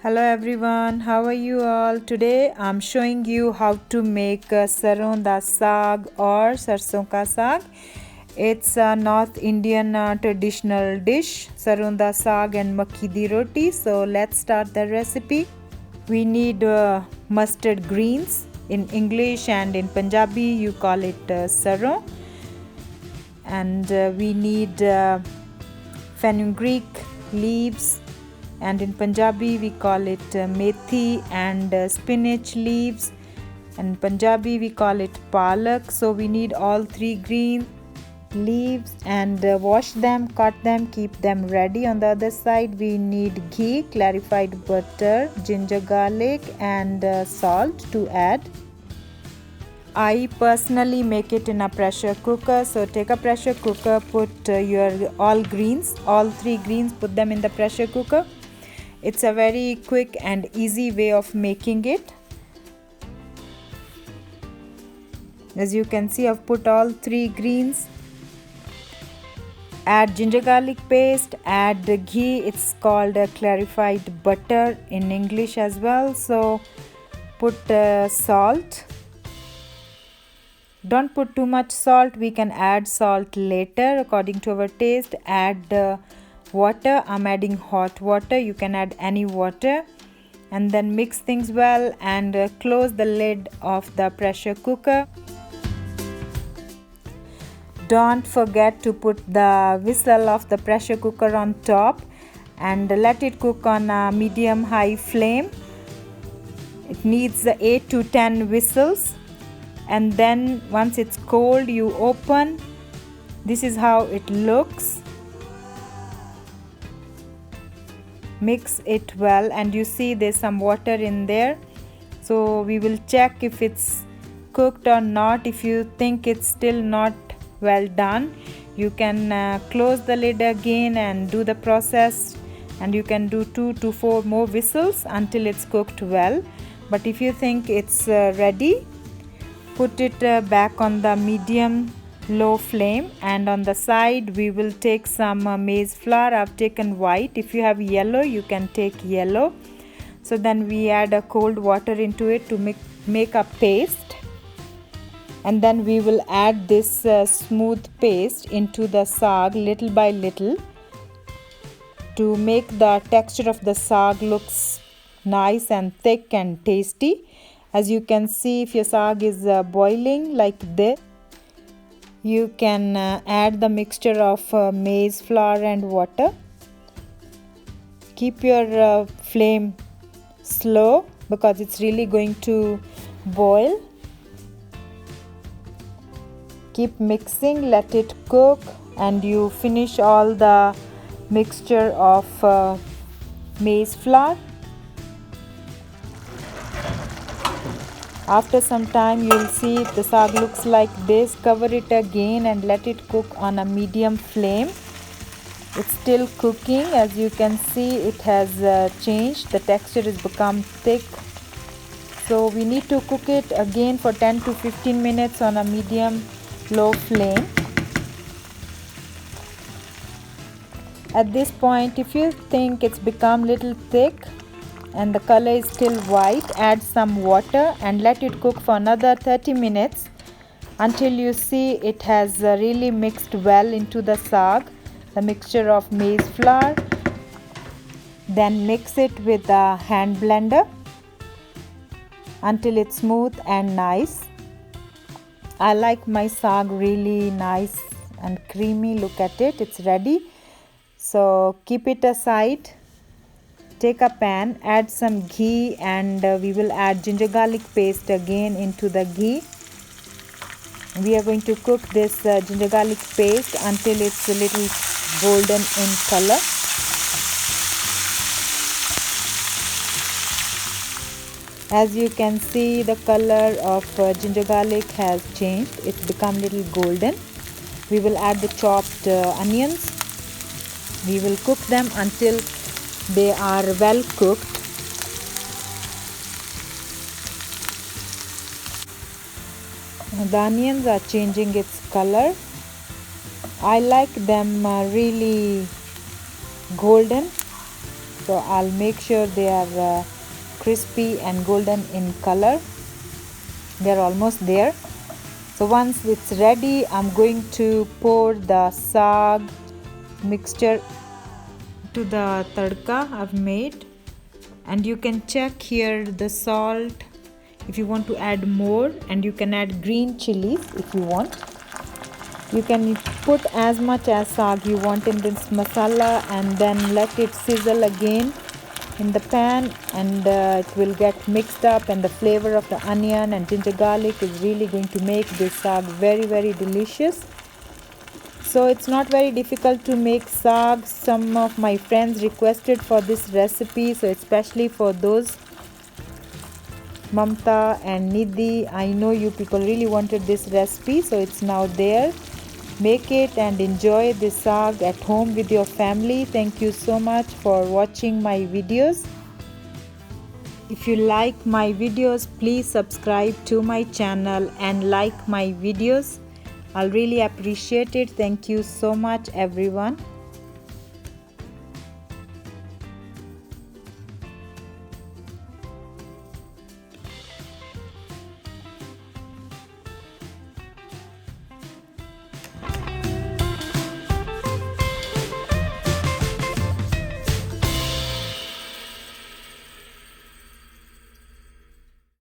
Hello everyone, how are you all? Today I'm showing you how to make sarson da saag or sarson ka saag. It's a North Indian traditional dish, sarson da saag and makki di roti. So let's start the recipe. We need mustard greens. In English and in Punjabi you call it sarson. And we need fenugreek leaves, and in Punjabi we call it methi, and spinach leaves, and in Punjabi we call it palak. So we need all three green leaves and wash them, cut them, keep them ready. On the other side we need ghee, clarified butter, ginger garlic and salt to add. I personally make it in a pressure cooker. So take a pressure cooker, put your all three greens, put them in the pressure cooker. It's a very quick and easy way of making it. As you can see, I've put all three greens. Add ginger garlic paste, add the ghee. It's called clarified butter in English as well. So put salt. Don't put too much salt. We can add salt later according to our taste. Add water. I'm adding hot water. You can add any water, and then mix things well and close the lid of the pressure cooker. Don't forget to put the whistle of the pressure cooker on top and let it cook on a medium high flame. It needs 8 to 10 whistles, and then once it's cold you open. This is how it looks. Mix it well, and you see there's some water in there, so we will check if it's cooked or not. If you think it's still not well done, you can close the lid again and do the process, and you can do 2 to 4 more whistles until it's cooked well. But if you think it's ready, put it back on the medium low flame, and on the side we will take some maize flour. I've taken white. If you have yellow you can take yellow. So then we add a cold water into it to make a paste, and then we will add this smooth paste into the saag little by little to make the texture of the saag looks nice and thick and tasty. As you can see, if your saag is boiling like this, you can add the mixture of maize flour and water. Keep your flame slow because it's really going to boil. Keep mixing, let it cook, and you finish all the mixture of maize flour. After some time you will see the saag looks like this. Cover it again and let it cook on a medium flame. It's still cooking. As you can see, it has changed. The texture has become thick. So we need to cook it again for 10 to 15 minutes on a medium low flame. At this point, if you think it's become little thick and the color is still white, add some water and let it cook for another 30 minutes until you see it has really mixed well into the saag, the mixture of maize flour. Then mix it with a hand blender until it's smooth and nice. I like my saag really nice and creamy. Look at it, it's ready. So keep it aside. Take a pan, add some ghee, and we will add ginger garlic paste again into the ghee. We are going to cook this ginger garlic paste until it's a little golden in color. As you can see, the color of ginger garlic has changed. It's become a little golden. We will add the chopped onions. We will cook them until they are well cooked. The onions are changing its color. I like them really golden. So I'll make sure they are crispy and golden in color. They're almost there. So once it's ready, I'm going to pour the saag mixture to the tadka I've made, and you can check here the salt if you want to add more, and you can add green chilies if you want. You can put as much as saag you want in this masala and then let it sizzle again in the pan, and it will get mixed up, and the flavor of the onion and ginger garlic is really going to make this saag very delicious. So it's not very difficult to make saag. Some of my friends requested for this recipe, so especially for those, Mamta and Nidhi, I know you people really wanted this recipe, so it's now there. Make it and enjoy this saag at home with your family. Thank you so much for watching my videos. If you like my videos, please subscribe to my channel and like my videos. I'll really appreciate it. Thank you so much, everyone.